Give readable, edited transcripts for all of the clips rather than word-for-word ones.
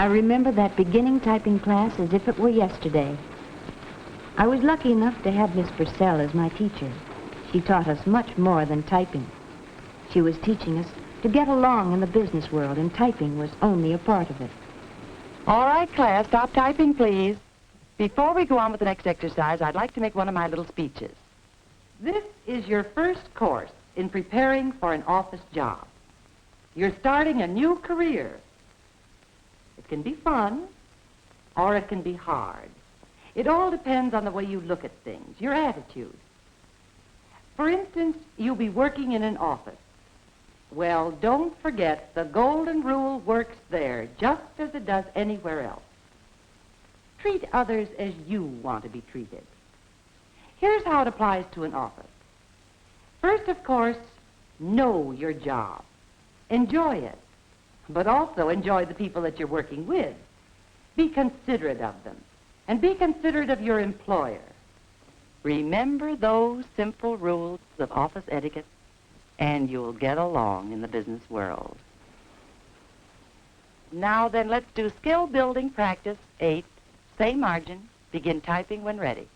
I remember that beginning typing class as if it were yesterday. I was lucky enough to have Miss Purcell as my teacher. She taught us much more than typing. She was teaching us to get along in the business world, and typing was only a part of it. All right, class, stop typing, please. Before we go on with the next exercise, I'd like to make one of my little speeches. This is your first course in preparing for an office job. You're starting a new career. It can be fun, or it can be hard. It all depends on the way you look at things, your attitude. For instance, you'll be working in an office. Well, don't forget the golden rule works there just as it does anywhere else. Treat others as you want to be treated. Here's how it applies to an office. First, of course, know your job. Enjoy it, but also enjoy the people that you're working with. Be considerate of them, and be considerate of your employer. Remember those simple rules of office etiquette, and you'll get along in the business world. Now then, let's do skill building practice 8. Say margin. Begin typing when ready.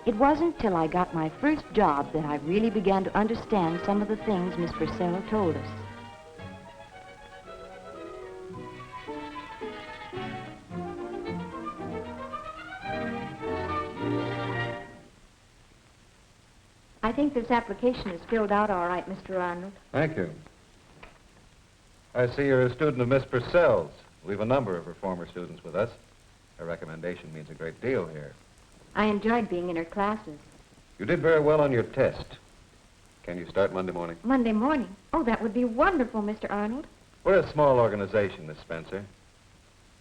It wasn't till I got my first job that I really began to understand some of the things Miss Purcell told us. I think this application is filled out all right, Mr. Arnold. Thank you. I see you're a student of Miss Purcell's. We have a number of her former students with us. Her recommendation means a great deal here. I enjoyed being in her classes. You did very well on your test. Can you start Monday morning? Monday morning? Oh, that would be wonderful, Mr. Arnold. We're a small organization, Miss Spencer.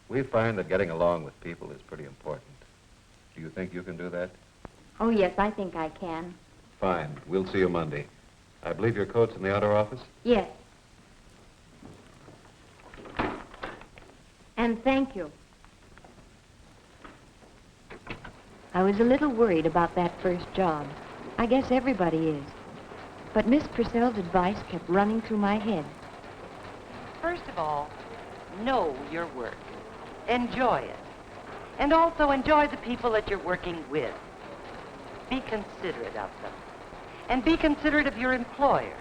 We find that getting along with people is pretty important. Do you think you can do that? Oh, yes, I think I can. Fine. We'll see you Monday. I believe your coat's in the outer office? Yes. And thank you. I was a little worried about that first job. I guess everybody is. But Miss Purcell's advice kept running through my head. First of all, know your work. Enjoy it. And also enjoy the people that you're working with. Be considerate of them. And be considerate of your employer.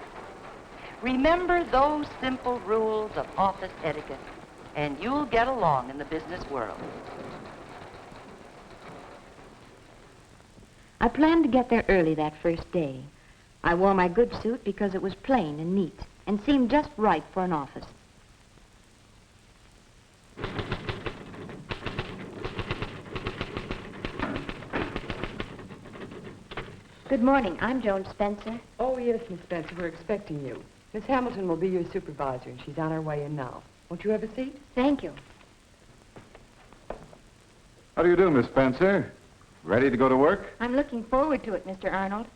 Remember those simple rules of office etiquette, and you'll get along in the business world. I planned to get there early that first day. I wore my good suit because it was plain and neat and seemed just right for an office. Good morning. I'm Joan Spencer. Oh, yes, Miss Spencer. We're expecting you. Miss Hamilton will be your supervisor, and she's on her way in now. Won't you have a seat? Thank you. How do you do, Miss Spencer? Ready to go to work? I'm looking forward to it, Mr. Arnold.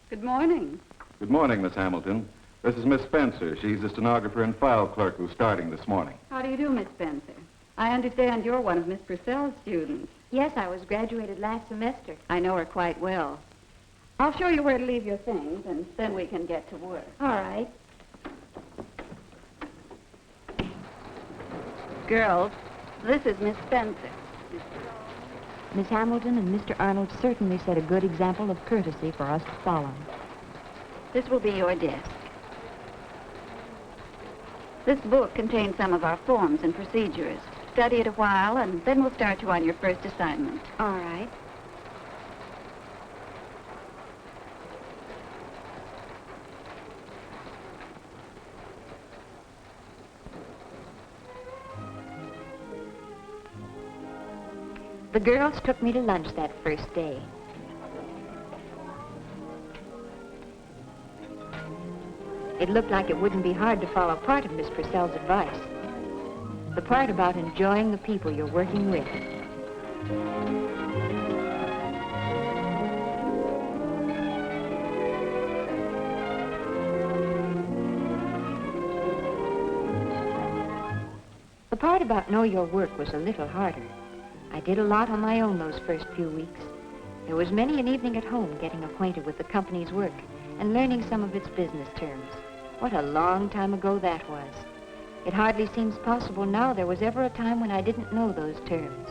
Good morning. Good morning, Miss Hamilton. This is Miss Spencer. She's the stenographer and file clerk who's starting this morning. How do you do, Miss Spencer? I understand you're one of Miss Purcell's students. Yes, I was graduated last semester. I know her quite well. I'll show you where to leave your things, and then we can get to work. All right. Girls, this is Miss Spencer. Miss Hamilton and Mr. Arnold certainly set a good example of courtesy for us to follow. This will be your desk. This book contains some of our forms and procedures. Study it a while, and then we'll start you on your first assignment. All right. The girls took me to lunch that first day. It looked like it wouldn't be hard to follow part of Miss Purcell's advice. The part about enjoying the people you're working with. The part about know your work was a little harder. I did a lot on my own those first few weeks. There was many an evening at home getting acquainted with the company's work and learning some of its business terms. What a long time ago that was. It hardly seems possible now there was ever a time when I didn't know those terms.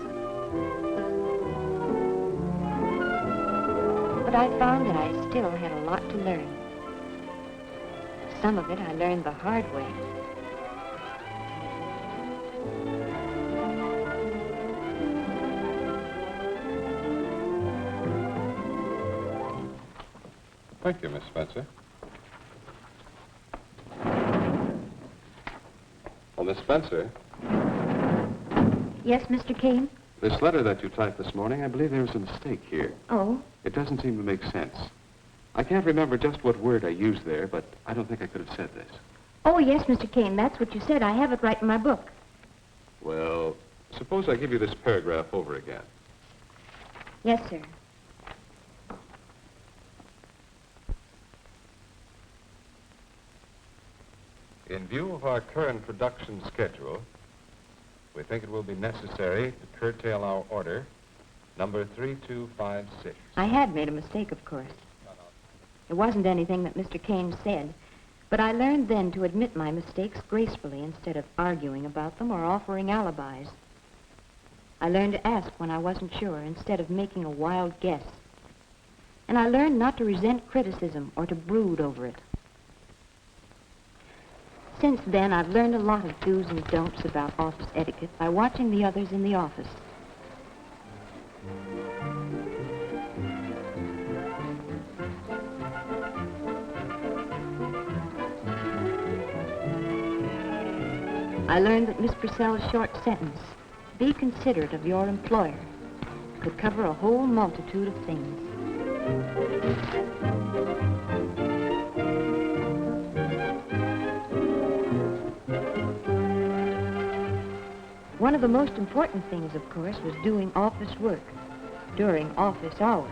But I found that I still had a lot to learn. Some of it I learned the hard way. Thank you, Miss Spencer. Well, Miss Spencer, Yes, Mr. Kane? this letter that you typed this morning, I believe there's a mistake here. Oh, It doesn't seem to make sense. I can't remember just what word I used there, but I don't think I could have said this. oh yes, Mr. Kane, that's what you said. I have it right in my book. Well, suppose I give you this paragraph over again. Yes, sir. In view of our current production schedule, we think it will be necessary to curtail our order, number 3256. I had made a mistake, of course. It wasn't anything that Mr. Kane said, but I learned then to admit my mistakes gracefully instead of arguing about them or offering alibis. I learned to ask when I wasn't sure instead of making a wild guess. And I learned not to resent criticism or to brood over it. Since then, I've learned a lot of do's and don'ts about office etiquette by watching the others in the office. I learned that Miss Purcell's short sentence, "Be considerate of your employer," could cover a whole multitude of things. One of the most important things, of course, was doing office work during office hours.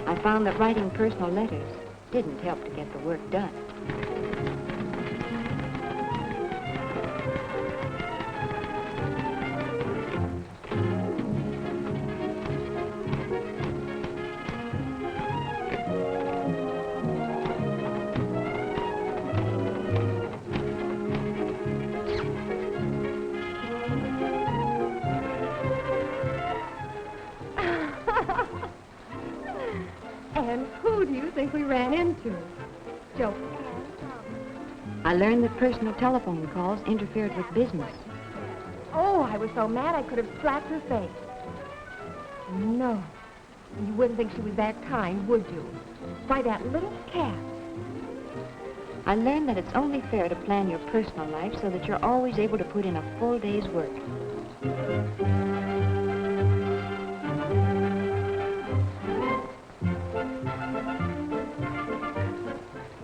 I found that writing personal letters didn't help to get the work done. And who do you think we ran into? Joe. I learned that personal telephone calls interfered with business. Oh, I was so mad I could have slapped her face. No, you wouldn't think she was that kind, would you? Why, that little cat. I learned that it's only fair to plan your personal life so that you're always able to put in a full day's work.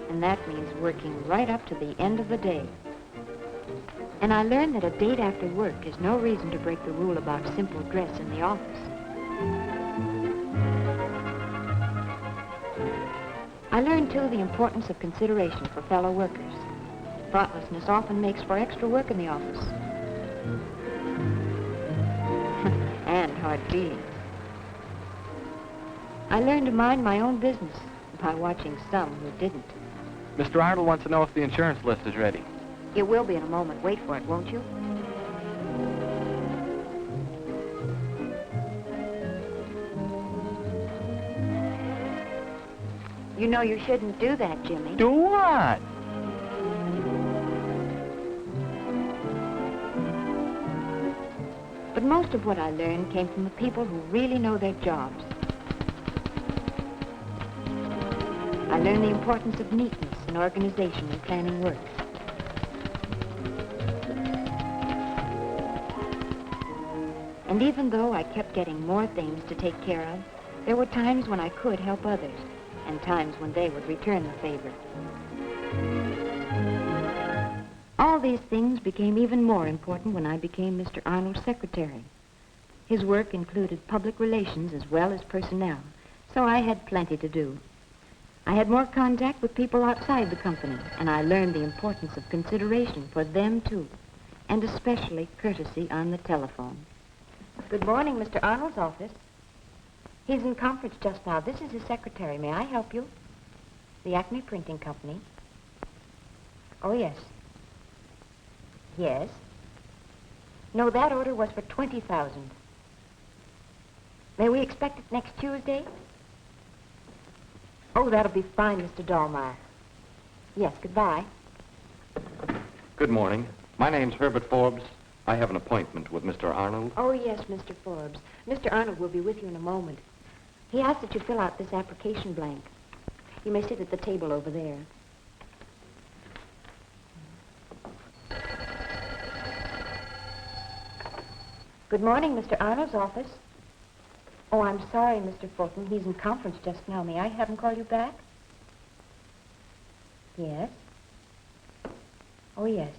And that means working right up to the end of the day. And I learned that a date after work is no reason to break the rule about simple dress in the office. I learned, too, the importance of consideration for fellow workers. Thoughtlessness often makes for extra work in the office. And hard feelings. I learned to mind my own business by watching some who didn't. Mr. Arnold wants to know if the insurance list is ready. It will be in a moment. Wait for it, won't you? You know you shouldn't do that, Jimmy. Do what? But most of what I learned came from the people who really know their jobs. I learned the importance of neatness and organization in planning work. And even though I kept getting more things to take care of, there were times when I could help others, and times when they would return the favor. All these things became even more important when I became Mr. Arnold's secretary. His work included public relations as well as personnel, so I had plenty to do. I had more contact with people outside the company, and I learned the importance of consideration for them, too, and especially courtesy on the telephone. Good morning, Mr. Arnold's office. He's in conference just now. This is his secretary. May I help you? The Acme Printing Company. Oh, yes. Yes. No, that order was for 20,000. May we expect it next Tuesday? Oh, that'll be fine, Mr. Dahlmeyer. Yes, goodbye. Good morning. My name's Herbert Forbes. I have an appointment with Mr. Arnold. Oh, yes, Mr. Forbes. Mr. Arnold will be with you in a moment. He asked that you fill out this application blank. You may sit at the table over there. Good morning, Mr. Arnold's office. Oh, I'm sorry, Mr. Fulton. He's in conference just now. May I have him call you back? Yes. Oh, yes.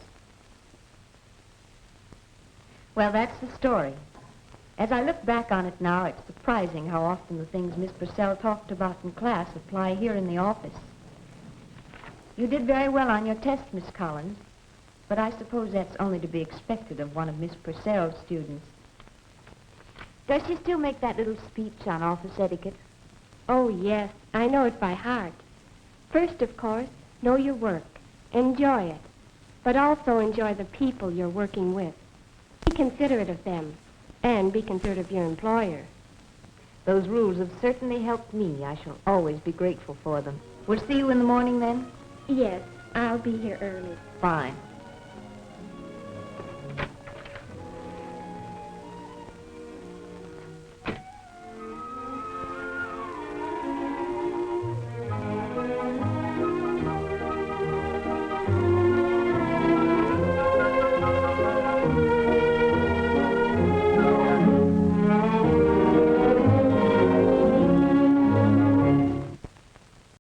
Well, that's the story. As I look back on it now, it's surprising how often the things Miss Purcell talked about in class apply here in the office. You did very well on your test, Miss Collins, but I suppose that's only to be expected of one of Miss Purcell's students. Does she still make that little speech on office etiquette? Oh, yes. I know it by heart. First, of course, know your work. Enjoy it. But also enjoy the people you're working with. Be considerate of them. And be considerate of your employer. Those rules have certainly helped me. I shall always be grateful for them. We'll see you in the morning, then? Yes, I'll be here early. Fine.